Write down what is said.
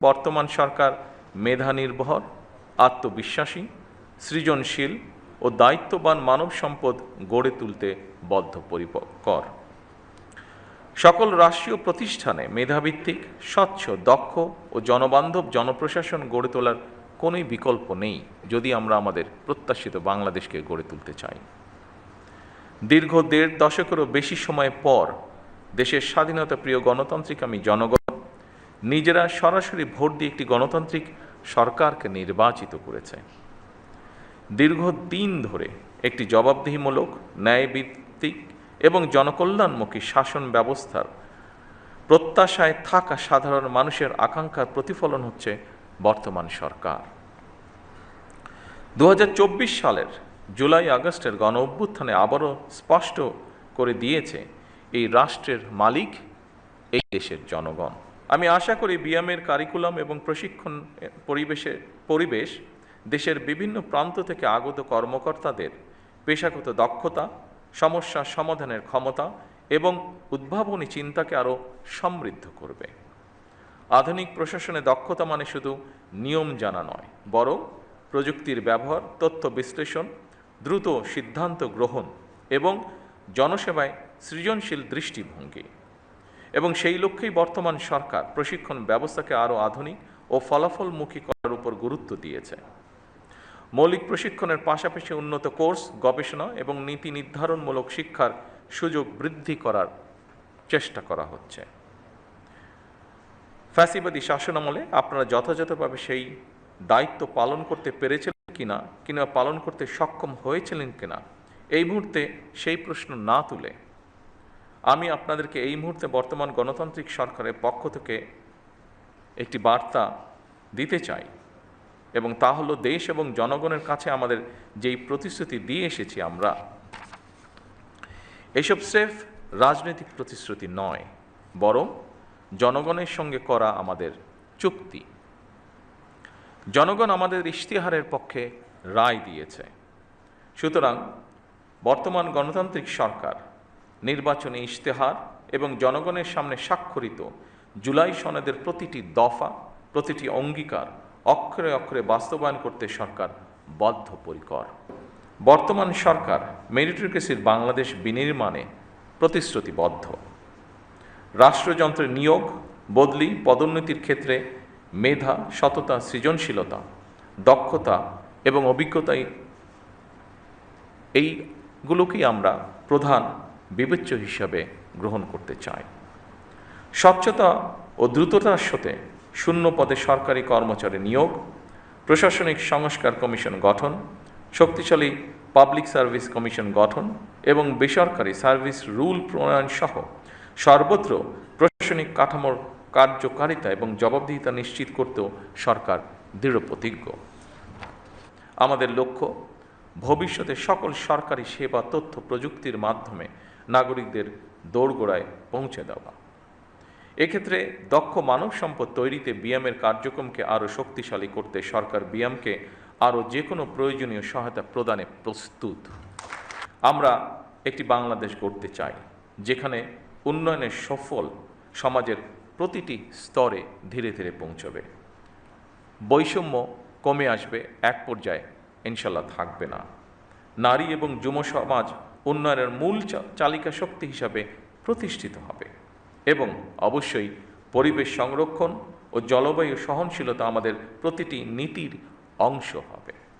বর্তমান সরকার মেধা নির্ভর, আত্মবিশ্বাসী, সৃজনশীল ও দায়িত্ববান মানব সম্পদ গড়ে তুলতে বদ্ধপরিকর। সকল রাষ্ট্রীয় প্রতিষ্ঠানে মেধাভিত্তিক, স্বচ্ছ, দক্ষ ও জনবান্ধব জনপ্রশাসন গড়ে তোলার কোনোই বিকল্প নেই যদি আমরা আমাদের প্রত্যাশিত বাংলাদেশকে গড়ে তুলতে চাই। দীর্ঘ ১.৫ দশকেরও বেশি সময় পর দেশের স্বাধীনতাপ্রিয় গণতান্ত্রিকামী জনগণ নিজেরা সরাসরি ভোট দিয়ে একটি গণতান্ত্রিক সরকারকে নির্বাচিত করেছে। দীর্ঘদিন ধরে একটি জবাবদিহিমূলক, ন্যায়ভিত্তিক এবং জনকল্যাণমুখী শাসন ব্যবস্থার প্রত্যাশায় থাকা সাধারণ মানুষের আকাঙ্ক্ষার প্রতিফলন হচ্ছে বর্তমান সরকার। ২০২৪ সালের জুলাই আগস্টের গণ অভ্যুত্থানে আবারও স্পষ্ট করে দিয়েছে এই রাষ্ট্রের মালিক এই দেশের জনগণ। আমি আশা করি বিএমের কারিকুলাম এবং প্রশিক্ষণ পরিবেশ দেশের বিভিন্ন প্রান্ত থেকে আগত কর্মকর্তাদের পেশাগত দক্ষতা, সমস্যা সমাধানের ক্ষমতা এবং উদ্ভাবনী চিন্তাকে আরও সমৃদ্ধ করবে। আধুনিক প্রশাসনে দক্ষতা মানে শুধু নিয়ম জানা নয়, বরং প্রযুক্তির ব্যবহার, তথ্য বিশ্লেষণ, দ্রুত সিদ্ধান্ত গ্রহণ এবং জনসেবায় সৃজনশীল দৃষ্টিভঙ্গি। এবং সেই লক্ষ্যেই বর্তমান সরকার প্রশিক্ষণ ব্যবস্থাকে আরও আধুনিক ও ফলাফলমুখী করার উপর গুরুত্ব দিয়েছে। মৌলিক প্রশিক্ষণের পাশাপাশি উন্নত কোর্স, গবেষণা এবং নীতি নির্ধারণমূলক শিক্ষার সুযোগ বৃদ্ধি করার চেষ্টা করা হচ্ছে। ফ্যাসিবাদী শাসনামলে আপনারা যথাযথভাবে সেই দায়িত্ব পালন করতে পেরেছিলেন কিনা কিংবা পালন করতে সক্ষম হয়েছিলেন কিনা, এই মুহূর্তে সেই প্রশ্ন না তুলে আমি আপনাদেরকে এই মুহূর্তে বর্তমান গণতান্ত্রিক সরকারের পক্ষ থেকে একটি বার্তা দিতে চাই, এবং তা হলো দেশ এবং জনগণের কাছে আমাদের যেই প্রতিশ্রুতি দিয়ে এসেছি আমরা, এসব স্রেফ রাজনৈতিক প্রতিশ্রুতি নয়, বরং জনগণের সঙ্গে করা আমাদের চুক্তি। জনগণ আমাদের ইশতেহারের পক্ষে রায় দিয়েছে। সুতরাং বর্তমান গণতান্ত্রিক সরকার নির্বাচনী ইশতেহার এবং জনগণের সামনে স্বাক্ষরিত জুলাই সনদের প্রতিটি দফা, প্রতিটি অঙ্গীকার অক্ষরে অক্ষরে বাস্তবায়ন করতে সরকার বদ্ধপরিকর। বর্তমান সরকার মেরিটোক্রেসির বাংলাদেশ বিনির্মাণে প্রতিশ্রুতিবদ্ধ। রাষ্ট্রযন্ত্রের নিয়োগ, বদলি, পদোন্নতির ক্ষেত্রে মেধা, সততা, সৃজনশীলতা, দক্ষতা এবং অভিজ্ঞতাই এইগুলোকেই আমরা প্রধান বিবেচ্য হিসাবে গ্রহণ করতে চাই। স্বচ্ছতা ও দ্রুততার সাথে শূন্য পদে সরকারি কর্মচারী নিয়োগ, প্রশাসনিক সংস্কার কমিশন গঠন, শক্তিশালী পাবলিক সার্ভিস কমিশন গঠন এবং বেসরকারি সার্ভিস রুল প্রণয়ন সহ সর্বত্র প্রশাসনিক কাঠামোর কার্যকারিতা এবং জবাবদিহিতা নিশ্চিত করতেও সরকার দৃঢ়প্রতিজ্ঞ। আমাদের লক্ষ্য ভবিষ্যতে সকল সরকারি সেবা তথ্য প্রযুক্তির মাধ্যমে নাগরিকদের দোরগোড়ায় পৌঁছে দেওয়া। এক্ষেত্রে দক্ষ মানব সম্পদ তৈরিতে বিএমের কার্যক্রমকে আরও শক্তিশালী করতে সরকার বিএমকে আরও যে কোনো প্রয়োজনীয় সহায়তা প্রদানে প্রস্তুত। আমরা একটি বাংলাদেশ গড়তে চাই যেখানে উন্নয়নের সফল সমাজের প্রতিটি স্তরে ধীরে ধীরে পৌঁছবে। বৈষম্য কমে আসবে, এক পর্যায়ে ইনশাল্লাহ থাকবে না। নারী এবং যুব সমাজ উন্নয়নের মূল চালিকা শক্তি হিসাবে প্রতিষ্ঠিত হবে এবং অবশ্যই পরিবেশ সংরক্ষণ ও জলবায়ু সহনশীলতা আমাদের প্রতিটি নীতির অংশ হবে।